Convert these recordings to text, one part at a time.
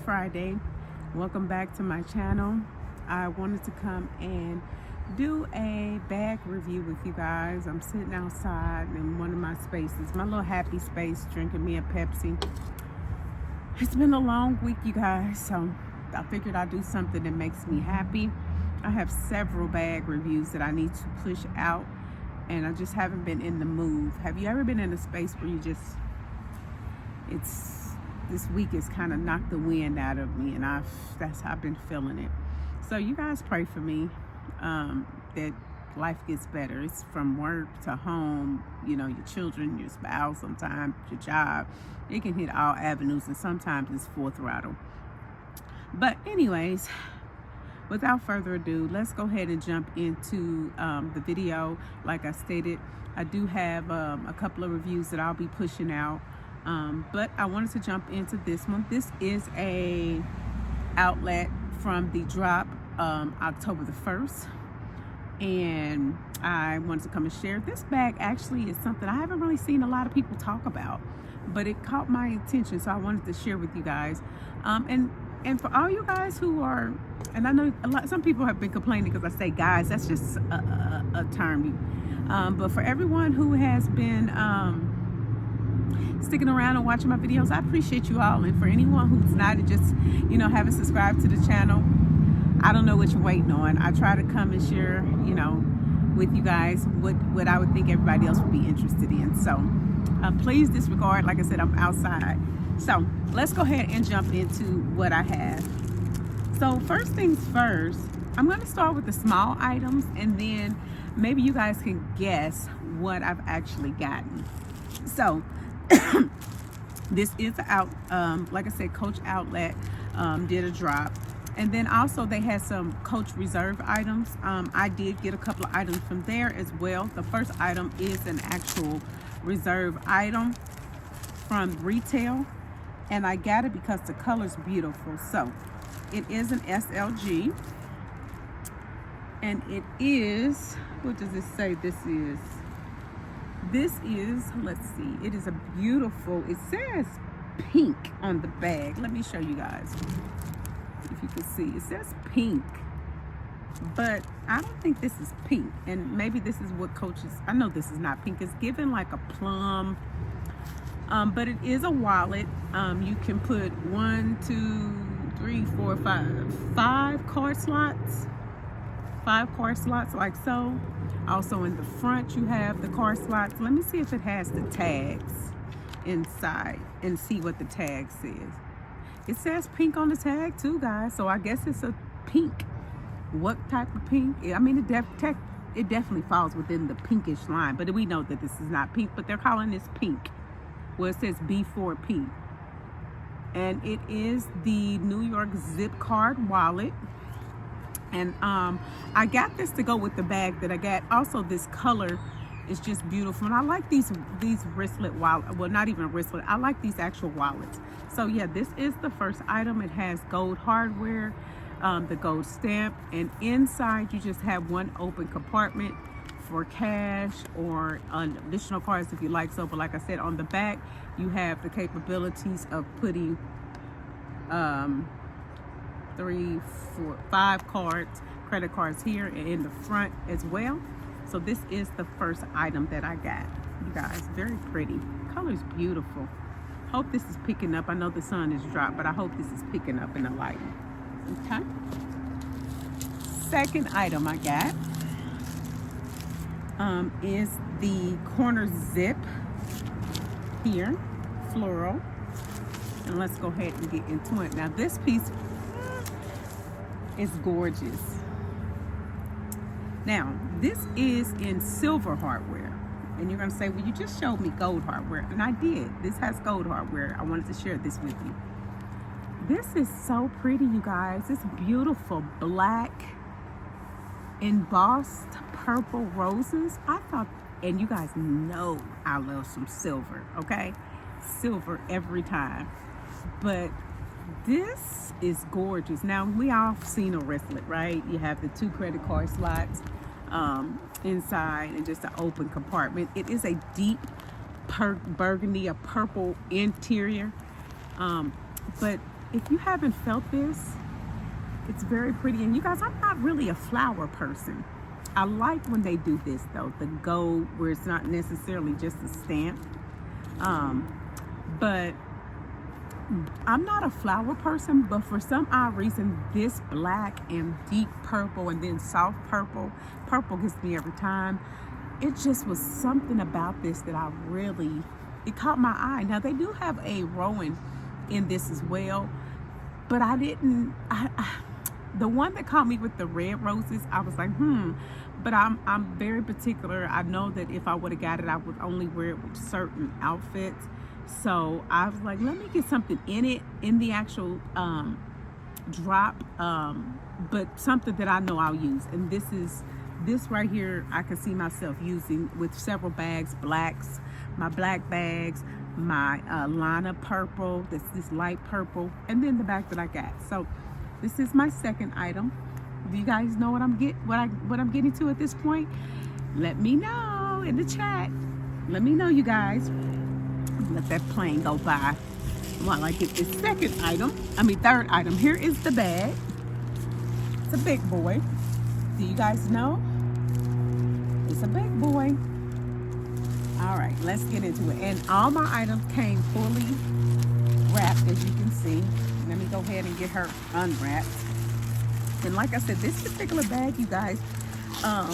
Friday. Welcome back to my channel. I wanted to come and do a bag review with you guys. I'm sitting outside in one of my spaces, my little happy space, drinking me a Pepsi. It's been a long week, you guys, so I figured I'd do something that makes me happy. I have several bag reviews that I need to push out, and I just haven't been in the mood. Have you ever been in a space where you just, this week has kind of knocked the wind out of me, and that's how I've been feeling it. So you guys pray for me that life gets better. It's from work to home, you know, your children, your spouse, sometimes your job. It can hit all avenues, and sometimes it's full throttle. But anyways, without further ado, let's go ahead and jump into the video. Like I stated, I do have a couple of reviews that I'll be pushing out. But I wanted to jump into this one. This is a outlet from the drop October the 1st. And I wanted to come and share. This bag actually is something I haven't really seen a lot of people talk about, but it caught my attention, so I wanted to share with you guys. And for all you guys who are, and I know some people have been complaining because I say guys, that's just a term. But for everyone who has been sticking around and watching my videos, I appreciate you all. And for anyone who's not and just, you know, haven't subscribed to the channel, I don't know what you're waiting on. I try to come and share, you know, with you guys what I would think everybody else would be interested in. So please disregard, like I said, I'm outside. So let's go ahead and jump into what I have. So first things first, I'm going to start with the small items, and then maybe you guys can guess what I've actually gotten. So this is out, like I said, Coach Outlet did a drop. And then also they had some Coach Reserve items. I did get a couple of items from there as well. The first item is an actual Reserve item from retail, and I got it because the color's beautiful. So it is an SLG, and it is, what does it say this is? This is, let's see, it is a beautiful, it says pink on the bag. Let me show you guys if you can see. It says pink, but I don't think this is pink, and maybe this is what Coach is. I know this is not pink. It's given like a plum, but it is a wallet. You can put 1, 2, 3, 4, 5 card slots, 5 card slots like so. Also in the front you have the card slots. Let me see if it has the tags inside and see what the tag says. It says pink on the tag too, guys, so I guess it's a pink. What type of pink? I mean, it definitely falls within the pinkish line, but we know that this is not pink, but they're calling this pink. Well, it says B4P. And it is the New York zip card wallet. And I got this to go with the bag that I got. Also, this color is just beautiful, and I like these wristlet wallet. Well, not even a wristlet. I like these actual wallets. So yeah, this is the first item. It has gold hardware, the gold stamp, and inside you just have one open compartment for cash or additional cards if you like so. But like I said, on the back you have the capabilities of putting 3, 4, 5 cards, credit cards here, and in the front as well. So this is the first item that I got, you guys. Very pretty, color's beautiful. Hope this is picking up. I know the sun is dropped, but I hope this is picking up in the lighting. Okay, second item I got is the corner zip here, Floral. And let's go ahead and get into it. Now this piece is gorgeous. Now this is in silver hardware, and you're gonna say, well, you just showed me gold hardware, and I did. This has gold hardware. I wanted to share this with you. This is so pretty, you guys. It's beautiful black embossed purple roses. I thought, and you guys know I love some silver, okay? Silver every time. But this is gorgeous. Now, we all seen a wristlet, right? You have the 2 credit card slots inside and just an open compartment. It is a deep burgundy, a purple interior. But If you haven't felt this, it's very pretty. And you guys, I'm not really a flower person. I like when they do this though, the gold, where it's not necessarily just a stamp. But I'm not a flower person, but for some odd reason, this black and deep purple and then soft purple gets me every time. It just was something about this that it caught my eye. Now they do have a rowan in this as well, but the one that caught me with the red roses, I was like, but I'm very particular. I know that if I would have got it, I would only wear it with certain outfits. So I was like, let me get something in the actual drop, but something that I know I'll use. And this right here, I can see myself using with several bags, blacks, my black bags, my Lana purple, this light purple, and then the bag that I got. So this is my second item. Do you guys know what I'm getting to at this point? Let me know in the chat. Let me know, you guys. Let that plane go by while I get this third item. Here is the bag. It's a big boy. Do you guys know? It's a big boy. All right, let's get into it. And all my items came fully wrapped, as you can see. Let me go ahead and get her unwrapped. And like I said, this particular bag, you guys, I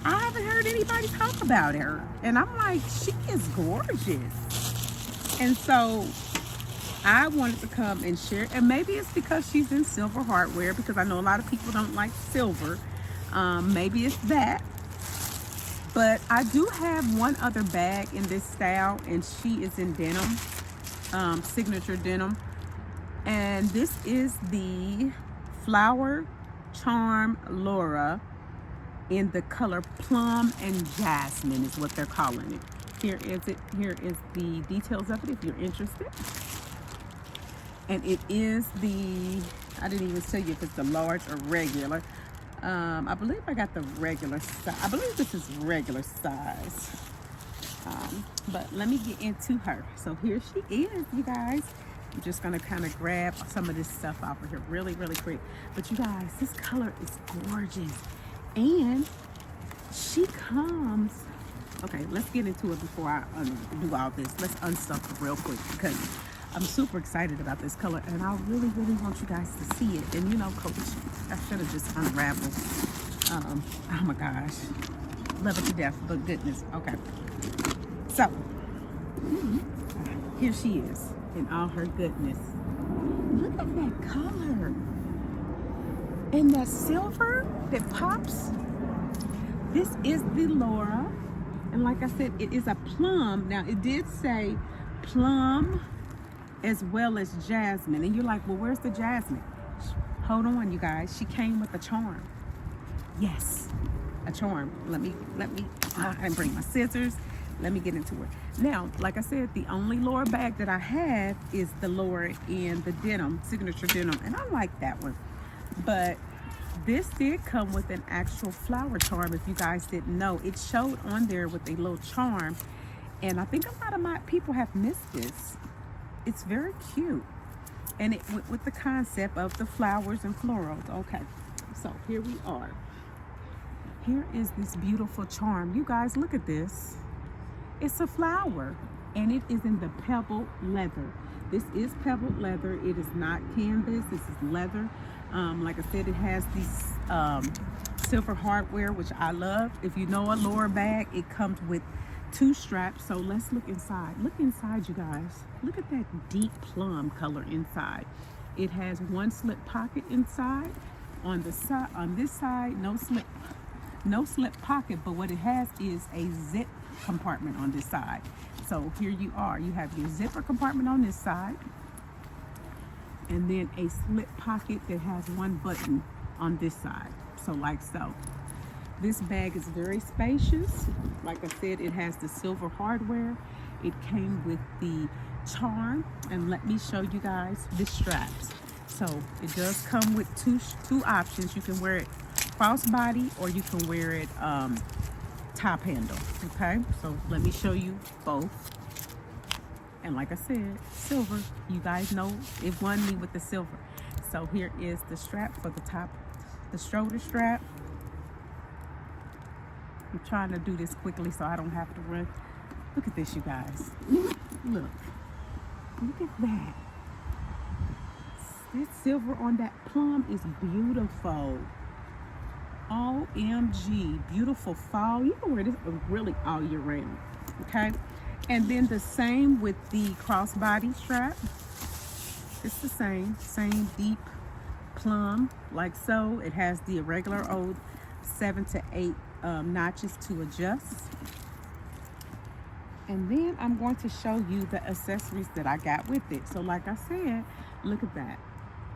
haven't heard anybody talk about her. And I'm like, she is gorgeous. And so I wanted to come and share. And maybe it's because she's in silver hardware, because I know a lot of people don't like silver. Maybe it's that. But I do have one other bag in this style, and she is in denim, signature denim. And this is the Flower Charm Laura in the color Plum and Jasmine is what they're calling it. Here is the details of it if you're interested. And it is I didn't even tell you if it's the large or regular. I believe I got the regular size. I believe this is regular size. But let me get into her. So here she is, you guys. I'm just gonna kind of grab some of this stuff off of here really, really quick. But you guys, this color is gorgeous. And she comes, okay, let's get into it before I do all this. Let's unstuff it real quick, because I'm super excited about this color, and I really, really want you guys to see it. And you know, Coach, I should have just unraveled. Oh my gosh, love it to death, but goodness. Okay, so here she is in all her goodness. Look at that color and that silver that pops. This is the Laura, and like I said, it is a plum. Now it did say plum as well as jasmine, and you're like, well, where's the jasmine? Hold on, you guys, she came with a charm. Yes, a charm. Let me I didn't bring my scissors. Let me get into it. Now, like I said, the only Laura bag that I have is the Laura in the denim, signature denim, and I like that one. But this did come with an actual flower charm, if you guys didn't know. It showed on there with a little charm, and I think a lot of my people have missed this. It's very cute, and it went with the concept of the flowers and florals. Okay, so here we are. Here is this beautiful charm. You guys, look at this. It's a flower, and it is in the pebble leather. This is pebbled leather. It is not canvas. This is leather. Like I said, it has these silver hardware, which I love. If you know a Laura bag, it comes with 2 straps. So let's look inside. Look inside, you guys. Look at that deep plum color inside. It has 1 slip pocket inside. On the side, on this side, no slip pocket, but what it has is a zip compartment on this side. So here you are. You have your zipper compartment on this side, and then a slip pocket that has 1 button on this side. So like so. This bag is very spacious. Like I said, it has the silver hardware. It came with the charm, and let me show you guys the straps. So it does come with two options. You can wear it crossbody, or you can wear it top handle. Okay, so let me show you both. And like I said, silver. You guys know it won me with the silver. So here is the strap for the top, the shoulder strap. I'm trying to do this quickly so I don't have to run. Look at this, you guys. Look at that. That silver on that plum is beautiful. OMG, beautiful fall. You can wear this really all year round, okay? And then the same with the crossbody strap. It's the same deep plum, like so. It has the irregular old 7 to 8 notches to adjust. And then I'm going to show you the accessories that I got with it. So like I said, look at that.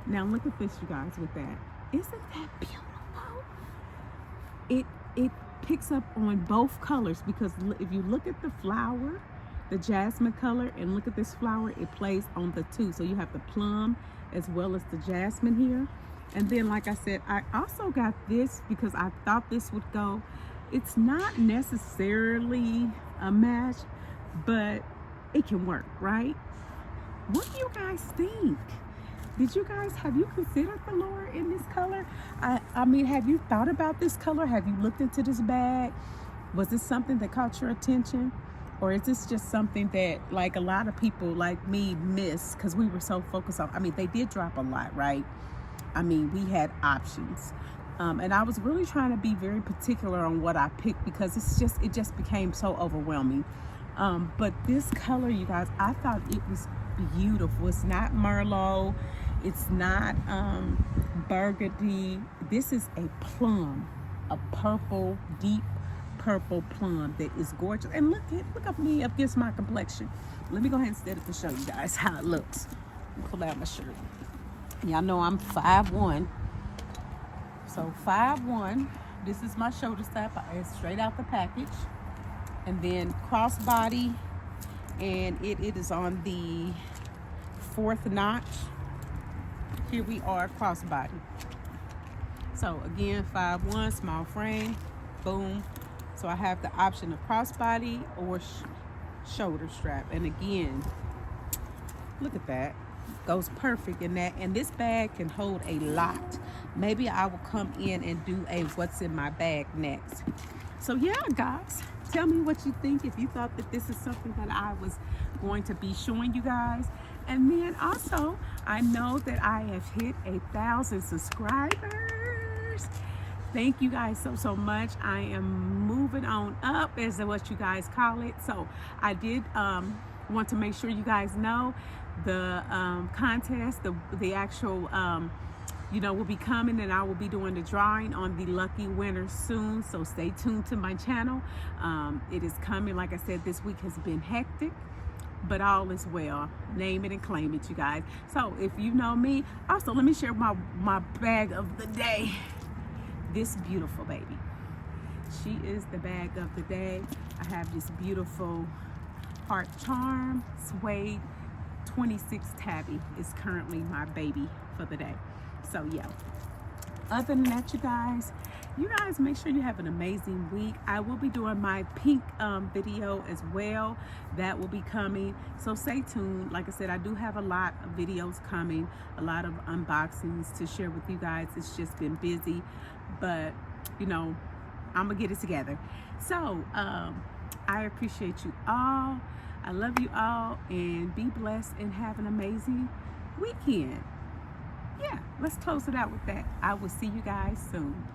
Now look at this, you guys, with that. Isn't that beautiful? It picks up on both colors, because if you look at the flower, the jasmine color, and look at this flower, it plays on the two. So you have the plum as well as the jasmine here. And then like I said, I also got this because I thought this would go. It's not necessarily a match, but it can work, right? What do you guys think? Have you considered the Floral in this color? I mean, have you thought about this color? Have you looked into this bag? Was this something that caught your attention? Or is this just something that like a lot of people like me miss because we were so focused on, I mean, they did drop a lot, right? I mean, we had options. And I was really trying to be very particular on what I picked because it just became so overwhelming. But this color, you guys, I thought it was beautiful. It's not Merlot. It's not burgundy. This is a plum, a purple, deep purple plum that is gorgeous. And look at me up against my complexion. Let me go ahead and set it to show you guys how it looks. Pull out my shirt. Y'all know I'm 5'1". So 5'1". This is my shoulder strap. It's straight out the package. And then crossbody, and it is on the 4th notch. Here we are, crossbody. So again, 5'1", small frame, boom. So I have the option of crossbody or shoulder strap. And again, look at that. Goes perfect in that. And this bag can hold a lot. Maybe I will come in and do a what's in my bag next. So yeah, guys, tell me what you think, if you thought that this is something that I was going to be showing you guys. And then also, I know that I have hit 1,000 subscribers. Thank you guys so much. I am moving on up, as what you guys call it. So I did want to make sure you guys know the contest, the actual will be coming, and I will be doing the drawing on the lucky winner soon. So stay tuned to my channel. It is coming. Like I said, this week has been hectic, but all is well. Name it and claim it, you guys. So if you know me, also let me share my bag of the day. This beautiful baby. She is the bag of the day. I have this beautiful heart charm suede 26 tabby is currently my baby for the day. So yeah, other than that, you guys make sure you have an amazing week. I will be doing my pink video as well. That will be coming, so stay tuned. Like I said, I do have a lot of videos coming, a lot of unboxings to share with you guys. It's just been busy, but I'm gonna get it together. So I appreciate you all. I love you all, and be blessed and have an amazing weekend. Yeah, let's close it out with that. I will see you guys soon.